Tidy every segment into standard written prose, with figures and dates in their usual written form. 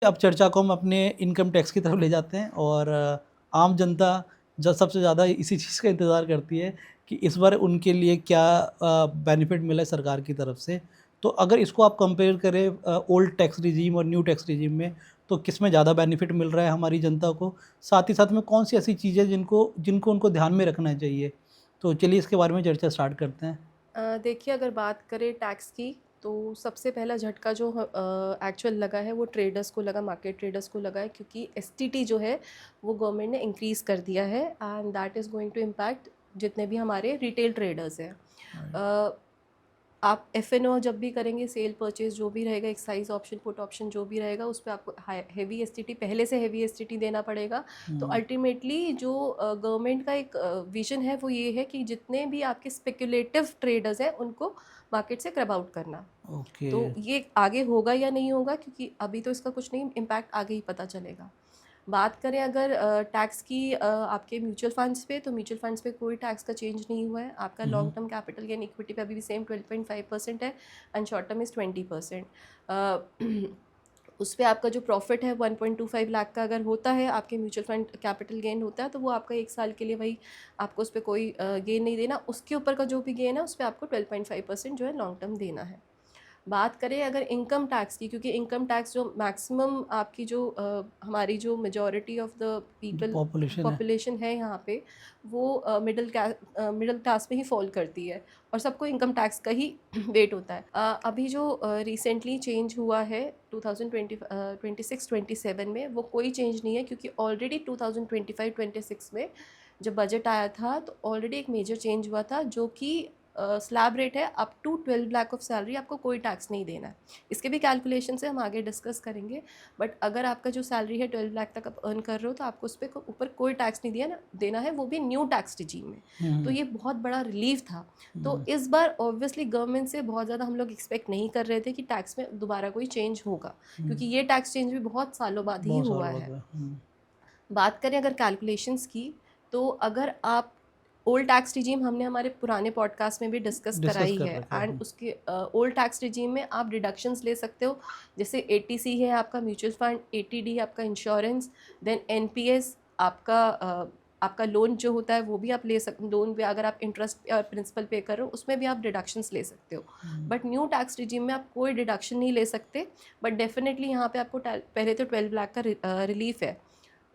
अब चर्चा को हम अपने इनकम टैक्स की तरफ ले जाते हैं और आम जनता जब सबसे ज़्यादा इसी चीज़ का इंतज़ार करती है कि इस बार उनके लिए क्या बेनिफिट मिला है सरकार की तरफ से। तो अगर इसको आप कंपेयर करें ओल्ड टैक्स रिजीम और न्यू टैक्स रिजीम में, तो किस में ज़्यादा बेनिफिट मिल रहा है हमारी जनता को? साथ ही साथ में कौन सी ऐसी चीज़ें जिनको जिनको उनको ध्यान में रखना चाहिए? तो चलिए इसके बारे में चर्चा स्टार्ट करते हैं। देखिए, अगर बात करें टैक्स की, तो सबसे पहला झटका जो एक्चुअल लगा है वो ट्रेडर्स को लगा, मार्केट ट्रेडर्स को लगा है, क्योंकि एसटीटी जो है वो गवर्नमेंट ने इंक्रीज़ कर दिया है and that is going to impact जितने भी हमारे रिटेल ट्रेडर्स हैं। राइट। आप एफ-एन-ओ जब भी करेंगे, सेल परचेज जो भी रहेगा, एक्साइज ऑप्शन, पुट ऑप्शन जो भी रहेगा, उस पे आपको हैवी एसटीटी, पहले से हैवी एसटीटी देना पड़ेगा। तो हुँ, अल्टीमेटली जो गवर्नमेंट का एक विजन है वो ये है कि जितने भी आपके स्पेकुलेटिव ट्रेडर्स हैं उनको मार्केट से क्रब आउट करना। ओके। तो ये आगे होगा या नहीं होगा, क्योंकि अभी तो इसका कुछ नहीं, इम्पैक्ट आगे ही पता चलेगा। बात करें अगर टैक्स की आपके म्यूचुअल फंड्स पे, तो म्यूचुअल फंड्स पे कोई टैक्स का चेंज नहीं हुआ है। आपका हुँ, लॉन्ग हुँ। टर्म कैपिटल गेन इक्विटी पे अभी भी सेम 12.5% है एंड शॉर्ट टर्म इज़ 20%। उस पे आपका जो प्रॉफिट है 1.25 लाख का अगर होता है, आपके म्यूचुअल फंड कैपिटल गेन होता है, तो वो आपका 1 साल के लिए वही, आपको उस पर कोई गेन नहीं देना। उसके ऊपर का जो भी गेन है उस पर आपको 12.5% जो है लॉन्ग टर्म देना है। बात करें अगर इनकम टैक्स की, क्योंकि इनकम टैक्स जो मैक्सिमम आपकी जो हमारी जो मेजॉरिटी ऑफ द जो पीपल पॉपुलेशन है। पॉपुलेशन है यहाँ पे, वो मिडिल क्लास में ही फॉल करती है और सबको इनकम टैक्स का ही वेट होता है। अभी जो रिसेंटली चेंज हुआ है 2026-27 में, वो कोई चेंज नहीं है, क्योंकि ऑलरेडी 2025-26 में जब बजट आया था तो ऑलरेडी एक मेजर चेंज हुआ था, जो कि स्लैब रेट है up to 12 lakh of salary, आपको कोई टैक्स नहीं देना है। इसके भी कैलकुलेशन से हम आगे डिस्कस करेंगे, बट अगर आपका जो सैलरी है 12 लाख तक आप अर्न कर रहे हो, तो आपको उस पर ऊपर कोई टैक्स नहीं दिया ना देना है, वो भी न्यू टैक्स रिजीम में। तो हुँ, ये बहुत बड़ा रिलीफ था। तो हुँ, इस बार ऑब्वियसली गवर्नमेंट से बहुत ज़्यादा हम लोग एक्सपेक्ट नहीं कर रहे थे कि टैक्स में दोबारा कोई चेंज होगा, हुँ। क्योंकि ये टैक्स चेंज भी बहुत सालों बाद ही बहुत हुआ सालों बाद है। हुआ। हुँ। बात करें अगर कैलकुलेशंस की, तो अगर आप ओल्ड टैक्स रिजीम हमने हमारे पुराने पॉडकास्ट में भी डिस्कस डिस्कस कराई कर है रखा है। एंड हुँ, उसके ओल्ड टैक्स रिजीम में आप डिडक्शंस ले सकते हो, जैसे एटीसी है आपका म्यूचुअल फंड, एटीडी आपका इंश्योरेंस, देन एनपीएस आपका लोन जो होता है वो भी आप ले सकते, लोन पे अगर आप इंटरेस्ट और प्रिंसिपल पे कर रहे हो उसमें भी आप डिडक्शंस ले सकते हो। हुँ। बट न्यू टैक्स रिजीम में आप कोई डिडक्शन नहीं ले सकते, बट डेफिनेटली यहाँ पे आपको पहले तो 12 लाख का रिलीफ है।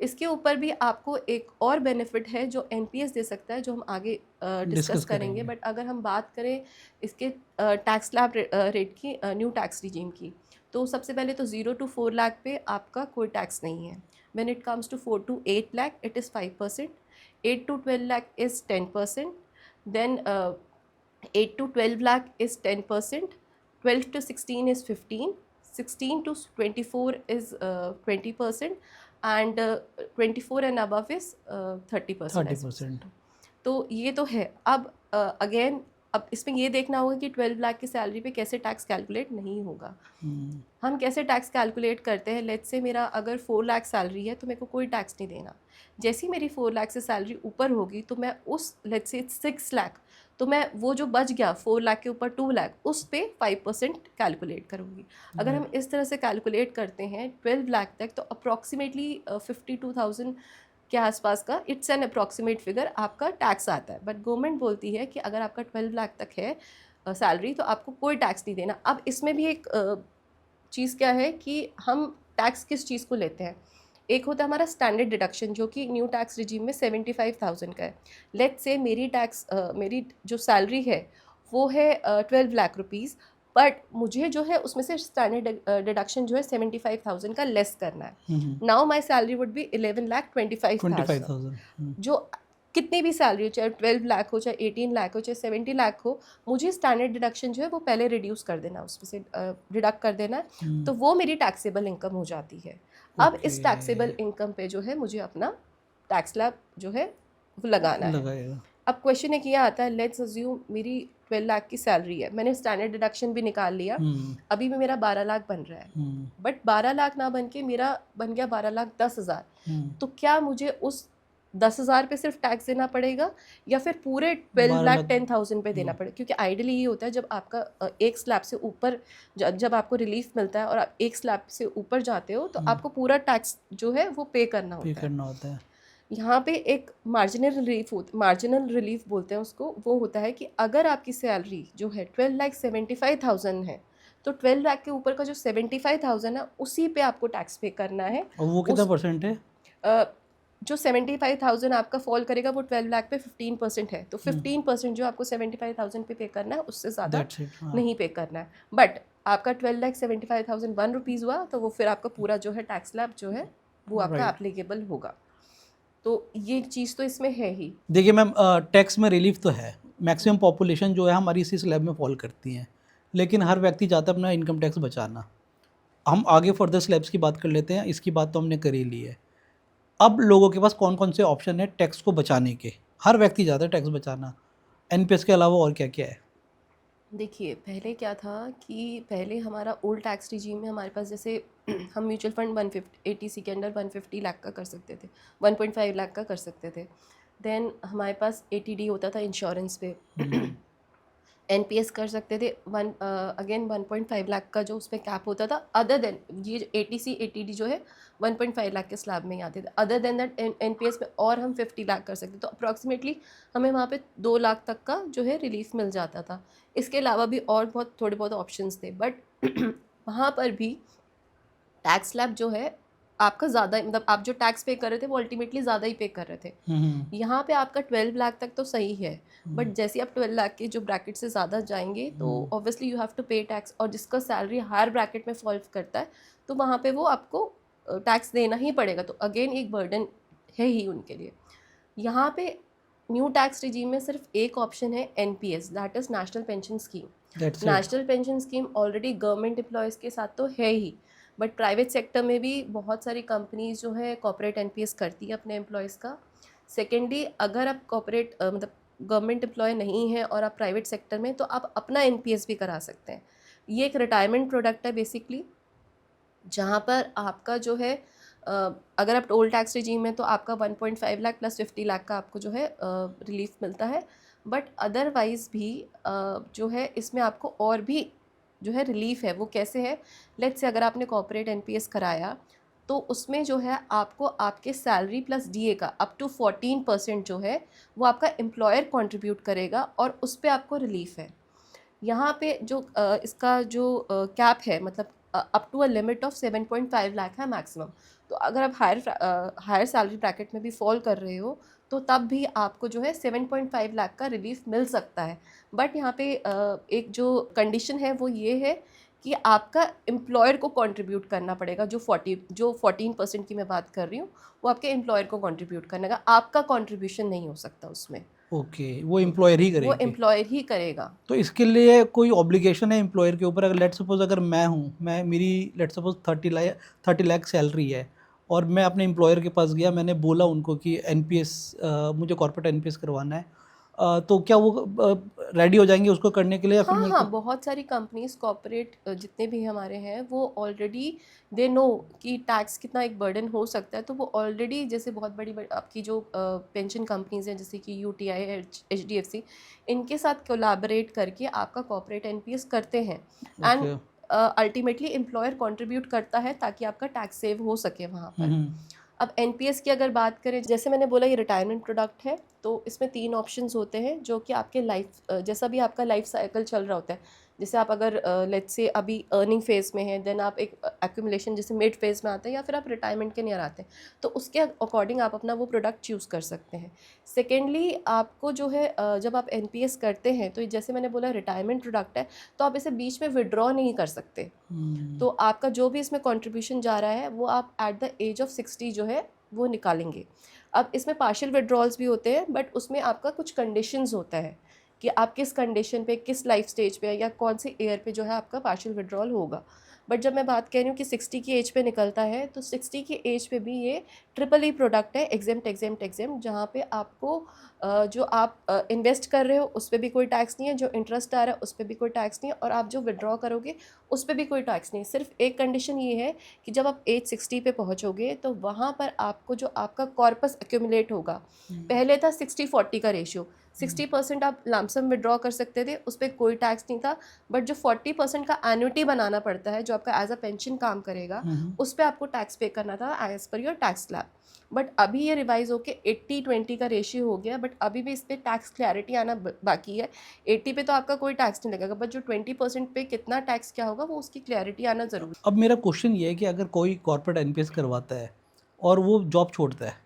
इसके ऊपर भी आपको एक और बेनिफिट है जो एनपीएस दे सकता है, जो हम आगे डिस्कस डिस्कस करेंगे। करेंगे। बट अगर हम बात करें इसके टैक्स स्लैब रेट की, न्यू टैक्स रिजीम की, तो सबसे पहले तो 0 to 4 लाख पे आपका कोई टैक्स नहीं है। When it comes to 4 to 8 lakh it is 5%, 8 to 12 lakh is 10%, then 8 to 12 lakh is 10%, 12 to 16 is 15, 16 to 24 is 20%, and 24 and above is 30% as we said। 30%। तो ये तो है। अब अगेन, अब इसमें ये देखना होगा कि 12 लाख की सैलरी पे कैसे टैक्स कैलकुलेट नहीं होगा। हुँ, हम कैसे टैक्स कैलकुलेट करते हैं, लेट्स से मेरा अगर 4 लाख सैलरी है तो मेरे को कोई टैक्स नहीं देना। जैसी मेरी 4 लाख से सैलरी ऊपर होगी तो मैं उस, लेट्स से 6 लाख, तो मैं वो जो बच गया 4 लाख के ऊपर 2 लाख, उस पे 5% कैलकुलेट करूँगी। अगर हम राइट। इस तरह से कैलकुलेट करते हैं 12 लाख तक, तो अप्रॉक्सीमेटली 52,000 के आसपास का, इट्स एन अप्रॉक्सीमेट फिगर, आपका टैक्स आता है। बट गवर्नमेंट बोलती है कि अगर आपका 12 लाख तक है सैलरी, तो आपको कोई टैक्स नहीं देना। अब इसमें भी एक चीज़ क्या है कि हम टैक्स किस चीज़ को लेते हैं। एक होता है हमारा स्टैंडर्ड डिडक्शन, जो कि न्यू टैक्स रिजीम में 75,000 का है। लेट्स से मेरी जो सैलरी है वो है 12 लाख रुपीज़, बट मुझे जो है उसमें से स्टैंडर्ड डिडक्शन जो है 75,000 का लेस करना है। हुँ, हुँ। Now my salary would be 11,25,000। 25,000। हुँ, जो कितनी भी सैलरी हो, चाहे 12 लाख हो, चाहे 18 लाख हो, चाहे 70 लाख हो, मुझे स्टैंडर्ड डिडक्शन जो है वो पहले रिड्यूस कर देना है, उसमें से डिडक्ट कर देना है, हुँ। तो वो मेरी टैक्सेबल इनकम हो जाती है। अब ओके, इस टैक्सेबल इनकम पे जो है मुझे अपना टैक्स स्लैब जो है वो लगाना है। लगाएगा। अब क्वेश्चन एक ये आता है, लेट्स अज्यूम मेरी 12 लाख की सैलरी है, मैंने स्टैंडर्ड डिडक्शन भी निकाल लिया, हुँ, अभी भी मेरा 12 लाख बन रहा है। हुँ, बट 12 लाख ना बन के मेरा बन गया 12,10,000। हुँ। तो क्या मुझे उस 10,000 पे सिर्फ टैक्स देना पड़ेगा या फिर पूरे 12,10,000 पे देना हम्म, पड़ेगा, क्योंकि आइडियली ये होता है जब आपका एक स्लैब से ऊपर जब आपको रिलीफ मिलता है और आप एक स्लैब से ऊपर जाते हो तो आपको पूरा टैक्स जो है वो पे करना पे होता है। करना होता है। यहाँ पे एक मार्जिनल रिलीफ बोलते हैं उसको, वो होता है कि अगर आपकी सैलरी जो है 12,75,000 है तो 12 लाख के ऊपर का जो 75,000 है उसी पे आपको टैक्स पे करना है। और वो कितना उस परसेंट है? अ, जो 75,000 आपका फॉल करेगा वो 12 लाख पे 15% है, तो 15% जो आपको 75,000 पे करना है उससे ज़्यादा दैट्स इट। हाँ, नहीं पे करना है। बट आपका 12,75,000 ₹1 हुआ तो वो फिर आपका पूरा जो है टैक्स स्लैब जो है वो आपका राइट। एप्लीकेबल होगा। तो ये चीज़ तो इसमें है ही। देखिए मैम, टैक्स में रिलीफ तो है, मैक्सिमम पॉपुलेशन जो है हमारी इसी स्लैब में फॉल करती है, लेकिन हर व्यक्ति चाहता है अपना इनकम टैक्स बचाना। हम आगे फर्दर स्लैब्स की बात कर लेते हैं, इसकी बात तो हमने कर ही ली है। अब लोगों के पास कौन कौन से ऑप्शन है टैक्स को बचाने के? हर व्यक्ति चाहता है टैक्स बचाना, एनपीएस के अलावा और क्या क्या है? देखिए पहले क्या था कि पहले हमारा ओल्ड टैक्स रिजीम में हमारे पास जैसे हम म्यूचुअल फंड 150 एटीसी के अंडर 150 लाख का कर सकते थे, 1.5 लाख का कर सकते थे। देन हमारे पास एटीडी होता था इंश्योरेंस पे, एनपीएस कर सकते थे अगेन 1.5 लाख का जो उस पर कैप होता था। अदर देन ये एटीसी एटीडी जो है 1.5 लाख के स्लैब में ही आते थे। अदर देन दैट एनपीएस में और हम 50 लाख कर सकते, तो अप्रॉक्सीमेटली हमें वहाँ पे 2 लाख तक का जो है रिलीफ मिल जाता था। इसके अलावा भी और बहुत थोड़े बहुत ऑप्शंस थे, बट वहाँ पर भी टैक्स स्लैब जो है आपका ज़्यादा, मतलब आप जो टैक्स पे कर रहे थे वो अल्टीमेटली ज़्यादा ही पे कर रहे थे। यहाँ पे आपका 12 लाख तक तो सही है, बट जैसे आप 12 लाख के जो ब्रैकेट से ज़्यादा जाएंगे तो ऑब्वियसली यू हैव टू पे टैक्स, और जिसका सैलरी हायर ब्रैकेट में फॉल करता है तो वहाँ पे वो आपको टैक्स देना ही पड़ेगा, तो अगेन एक बर्डन है ही उनके लिए। यहाँ पे न्यू टैक्स रिजीम में सिर्फ एक ऑप्शन है NPS, that is national pension scheme. That's it. National pension scheme already government employees के साथ तो है ही, बट प्राइवेट सेक्टर में भी बहुत सारी कंपनीज जो है कॉर्पोरेट एनपीएस करती है अपने एम्प्लॉयज़ का। सेकेंडली अगर आप कॉर्पोरेट मतलब गवर्नमेंट एम्प्लॉय नहीं है और आप प्राइवेट सेक्टर में, तो आप अपना एनपीएस भी करा सकते हैं। ये एक रिटायरमेंट प्रोडक्ट है बेसिकली, जहाँ पर आपका जो है अगर आप ओल्ड टैक्स रिजीम में तो आपका 1.5 लाख प्लस 50 लाख का आपको जो है रिलीफ मिलता है। बट अदरवाइज़ भी जो है इसमें आपको और भी जो है रिलीफ है। वो कैसे है, लेट्स से अगर आपने कॉर्पोरेट एनपीएस कराया तो उसमें जो है आपको आपके सैलरी प्लस डीए का अप टू 14% जो है वो आपका एम्प्लॉयर कंट्रीब्यूट करेगा और उस पर आपको रिलीफ है। यहाँ पे जो इसका जो कैप है, मतलब up to a limit of 7.5 lakh है मैक्सिमम। तो अगर आप हायर सैलरी ब्रैकेट में भी फॉल कर रहे हो तो तब भी आपको जो है 7.5 लाख का रिलीफ मिल सकता है। बट यहाँ पे एक जो कंडीशन है वो ये है कि आपका एम्प्लॉयर को कंट्रीब्यूट करना पड़ेगा। जो 14% की मैं बात कर रही हूँ वो आपके एम्प्लॉयर को कंट्रीब्यूट करना है, आपका कंट्रीब्यूशन नहीं हो सकता उसमें। ओके, वो एम्प्लॉयर ही वो करेंगे। एम्प्लॉयर ही करेगा। तो इसके लिए कोई ऑब्लिगेशन है एम्प्लॉयर के ऊपर? अगर लेट सपोज अगर मैं हूँ, मैं मेरी लेट सपोज 30 लाख सैलरी है, और मैं अपने एम्प्लॉयर के पास गया, मैंने बोला उनको कि एनपीएस मुझे कॉर्पोरेट एनपीएस करवाना है, तो क्या वो रेडी हो जाएंगे उसको करने के लिए, या फिर हाँ मेरे हाँ, को? बहुत सारी कंपनीज कॉर्पोरेट जितने भी हमारे हैं वो ऑलरेडी दे नो कि टैक्स कितना एक बर्डन हो सकता है, तो वो ऑलरेडी जैसे बहुत बड़ी आपकी जो पेंशन कंपनीज हैं जैसे कि यूटीआई, एचडीएफसी, इनके साथ कोलैबोरेट करके आपका कॉर्पोरेट एनपीएस करते हैं। And okay. Ultimately employer contribute करता है ताकि आपका टैक्स सेव हो सके वहाँ पर। अब एनपीएस की अगर बात करें, जैसे मैंने बोला ये रिटायरमेंट प्रोडक्ट है, तो इसमें 3 ऑप्शंस होते हैं जो कि आपके लाइफ जैसा भी आपका लाइफ साइकिल चल रहा होता है। जैसे आप अगर लेट्स से अभी अर्निंग फेज़ में हैं, देन आप एक एक्यूमुलेशन जैसे मिड फेज़ में आते हैं, या फिर आप रिटायरमेंट के नियर आते हैं, तो उसके अकॉर्डिंग आप अपना वो प्रोडक्ट चूज़ कर सकते हैं। सेकेंडली आपको जो है जब आप एनपीएस करते हैं तो जैसे मैंने बोला रिटायरमेंट प्रोडक्ट है, तो आप इसे बीच में विड्रॉ नहीं कर सकते। तो आपका जो भी इसमें कंट्रीब्यूशन जा रहा है वो आप एट द एज ऑफ 60 जो है वो निकालेंगे। अब इसमें पार्शियल विड्रॉल्स भी होते हैं, बट उसमें आपका कुछ कंडीशंस होता है कि आप किस कंडीशन पे, किस लाइफ स्टेज पे या कौन से ईयर पे जो है आपका पार्शियल विड्रॉल होगा। बट जब मैं बात कर रही हूँ कि 60 की एज पे निकलता है, तो 60 की एज पे भी ये ट्रिपल ई प्रोडक्ट है, एग्जेम्प्ट एग्जेम्प्ट एग्जेम्प्ट, जहाँ पे आपको जो आप इन्वेस्ट कर रहे हो उस पर भी कोई टैक्स नहीं है, जो इंटरेस्ट आ रहा है उस पर भी कोई टैक्स नहीं है, और आप जो विड्रॉ करोगे उस पर भी कोई टैक्स नहीं है। सिर्फ एक कंडीशन ये है कि जब आप एज 60 पे पहुंचोगे तो वहाँ पर आपको जो आपका कॉर्पस एक्यूमुलेट होगा, पहले था 60-40 का रेशियो, 60% आप लमसम विड्रॉ कर सकते थे, उस पर कोई टैक्स नहीं था। बट जो 40% का एन्युटी बनाना पड़ता है जो आपका एज अ पेंशन काम करेगा, उस पर आपको टैक्स पे करना था as per your tax slab. But अभी ये रिवाइज होके 80-20 का रेशियो हो गया, बट अभी भी इस पर टैक्स क्लैरिटी आना बाकी है। 80 पे तो आपका कोई टैक्स नहीं लगेगा, बट जो 20% पे कितना टैक्स क्या होगा वो उसकी क्लैरिटी आना ज़रूरी। अब मेरा क्वेश्चन ये है कि अगर कोई कॉर्पोरेट एनपीएस करवाता है और वो जॉब छोड़ता है,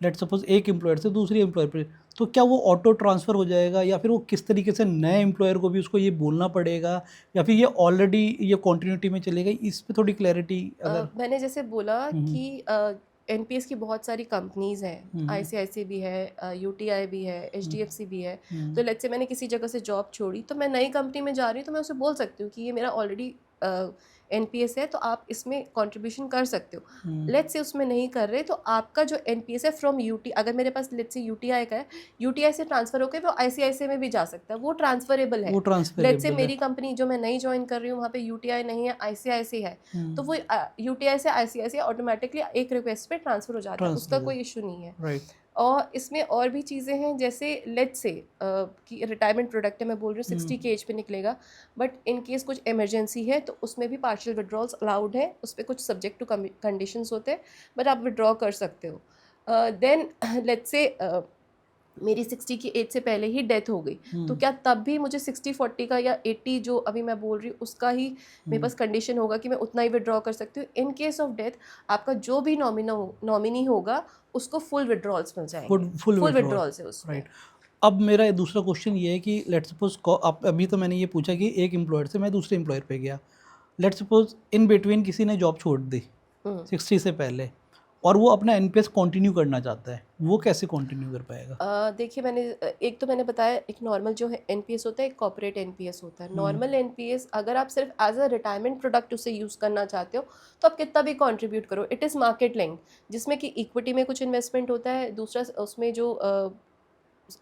लेट सपोज एक एम्प्लॉयर से दूसरी एम्प्लॉयर पे, तो क्या वो ऑटो ट्रांसफ़र हो जाएगा, या फिर वो किस तरीके से नए एम्प्लॉयर को भी उसको ये बोलना पड़ेगा, या फिर ये ऑलरेडी ये कॉन्टिन्यूटी में चलेगा? इस पे थोड़ी क्लैरिटी अगर। मैंने जैसे बोला कि एनपीएस की बहुत सारी कंपनीज हैं, आईसीआईसी भी है, यूटीआई भी है, एचडीएफसी भी है। तो लेट्स से मैंने किसी जगह से जॉब छोड़ी तो मैं नई कंपनी में जा रही हूँ, तो मैं उसे बोल सकती हूँ कि ये मेरा ऑलरेडी एनपीएस है, तो आप इसमें कंट्रीब्यूशन कर सकते हो। लेट्स से उसमें नहीं कर रहे तो आपका जो एनपीएस है फ्रॉम यूटी, अगर मेरे पास लेट्स से यूटीआई का है, यूटीआई से ट्रांसफर होकर वो आईसीआईसी में भी जा सकता है, वो ट्रांसफरेबल है। वो लेट्स से ट्रांसफरेबल मेरी कंपनी जो मैं नई ज्वाइन कर रही हूँ वहाँ पे यूटीआई नहीं है, आईसीआईसी है, तो वो यूटीआई से आईसीआईसी ऑटोमेटिकली एक रिक्वेस्ट पे ट्रांसफर हो जाता है, उसका कोई इशू नहीं है। राइट। और इसमें और भी चीज़ें हैं, जैसे लेट्स से कि रिटायरमेंट प्रोडक्ट है, मैं बोल रही हूँ 60 की एज पे निकलेगा, बट इन केस कुछ इमरजेंसी है तो उसमें भी पार्शियल विड्रॉल्स अलाउड है, उस पर कुछ सब्जेक्ट टू कंडीशंस होते हैं, बट आप विड्रॉ कर सकते हो। देन लेट्स से मेरी 60 की एज से पहले ही डेथ हो गई, तो क्या तब भी मुझे 60-40 का या 80 जो अभी मैं बोल रही हूँ उसका ही मेरे पास कंडीशन होगा कि मैं उतना ही विड्रॉ कर सकती हूँ? इन केस ऑफ डेथ आपका जो भी नॉमिनी होगा उसको फुल विड्रॉल्स मिल जाएंगे, फुल विड्रॉल्स है उसमें। राइट। अब मेरा दूसरा क्वेश्चन ये है कि लेट्स सपोज आप अभी तो मैंने ये पूछा कि एक एम्प्लॉयर से मैं दूसरे एम्प्लॉयर पे गया, लेट्स सपोज इन बिटवीन किसी ने जॉब छोड़ दी 60 से पहले, और वो अपना एनपीएस कंटिन्यू करना चाहता है, वो कैसे कंटिन्यू कर पाएगा? देखिए मैंने एक तो मैंने बताया, एक नॉर्मल जो है एनपीएस होता है, एक कॉर्पोरेट एनपीएस होता है। नॉर्मल एनपीएस अगर आप सिर्फ एज अ रिटायरमेंट प्रोडक्ट उसे यूज़ करना चाहते हो तो आप कितना भी कंट्रीब्यूट करो, इट इज़ मार्केट लिंक्ड, जिसमें कि इक्विटी में कुछ इन्वेस्टमेंट होता है, दूसरा उसमें जो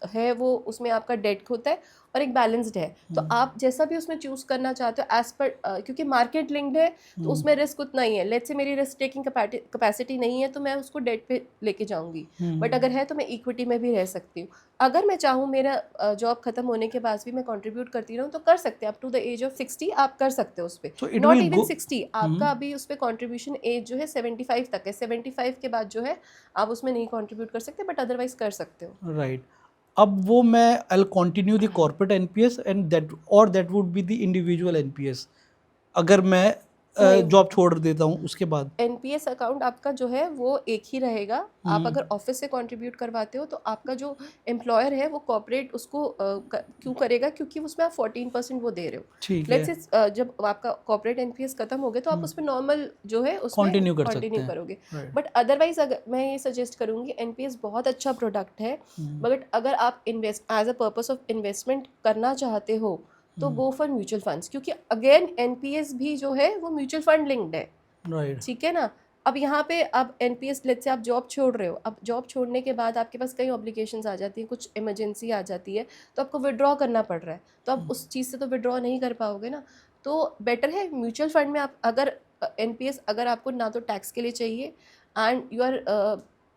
है वो उसमें आपका डेट होता है और एक बैलेंस्ड है, तो आप जैसा भी उसमें चूज़ करना चाहते हो एज पर, क्योंकि मार्केट लिंक्ड है तो उसमें रिस्क उतना ही है। लेट्स से मेरी रिस्क टेकिंग कैपेसिटी नहीं है तो मैं उसको डेट पे लेके जाऊंगी, बट अगर है तो मैं इक्विटी में भी रह सकती हूँ। अगर मैं चाहूँ मेरा जॉब खत्म होने के बाद भी मैं कंट्रीब्यूट करती रहूँ तो कर सकते हैं, up to the age of 60 आप कर सकते हो उस पर, नॉट इवन 60, आपका अभी उस पर कॉन्ट्रीब्यूशन एज जो है 75 तक है, 75 के बाद जो है आप उसमें नहीं कॉन्ट्रीब्यूट कर सकते, बट अदरवाइज कर सकते हो। राइट। अब वो मैं I continue the corporate NPS and that would be the individual NPS अगर मैं जॉब छोड़ देता हूँ उसके बाद? एनपीएस अकाउंट आपका जो है वो एक ही रहेगा। आप अगर ऑफिस से कंट्रीब्यूट करवाते हो तो आपका जो एम्प्लॉयर है वो कॉर्पोरेट उसको क्यों करेगा, क्योंकि उसमें आप 14% वो दे रहे हो। ठीक है। लेट्स से जब आपका कॉर्पोरेट एनपीएस खत्म हो गया तो आप उसमें नॉर्मल जो है उसमें कंटिन्यू कर सकते कंटिन्यू हैं। करोगे, बट अदरवाइज अगर मैं ये सजेस्ट करूँगी, एनपीएस बहुत अच्छा प्रोडक्ट है, बट अगर आप invest as a purpose of investment करना चाहते हो तो गो फॉर म्यूचुअल फंड्स, क्योंकि अगेन एनपीएस भी जो है वो म्यूचुअल फंड लिंक्ड है। राइट। ठीक है ना। अब यहाँ पे अब एनपीएस लेट्स से आप जॉब छोड़ रहे हो, अब जॉब छोड़ने के बाद आपके पास कई ऑब्लिगेशंस आ जाती हैं, कुछ इमरजेंसी आ जाती है तो आपको विड्रॉ करना पड़ रहा है, तो आप उस चीज़ से तो विड्रॉ नहीं कर पाओगे ना। तो बेटर है म्यूचुअल फंड में आप अगर एनपीएस अगर आपको ना तो टैक्स के लिए चाहिए and you are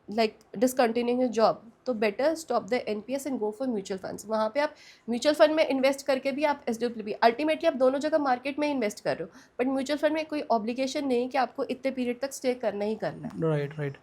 like discontinuing your job, तो better stop the NPS and go for mutual funds. वहाँ पे आप म्यूचुअल फंड में इन्वेस्ट करके भी आप एसडब्ल्यूपी, अल्टीमेटली आप दोनों जगह मार्केट में इन्वेस्ट कर रहे हो, बट म्यूचुअल फंड में कोई ऑब्लिगेशन नहीं कि आपको इतने पीरियड तक स्टे करना ही करना है। राइट।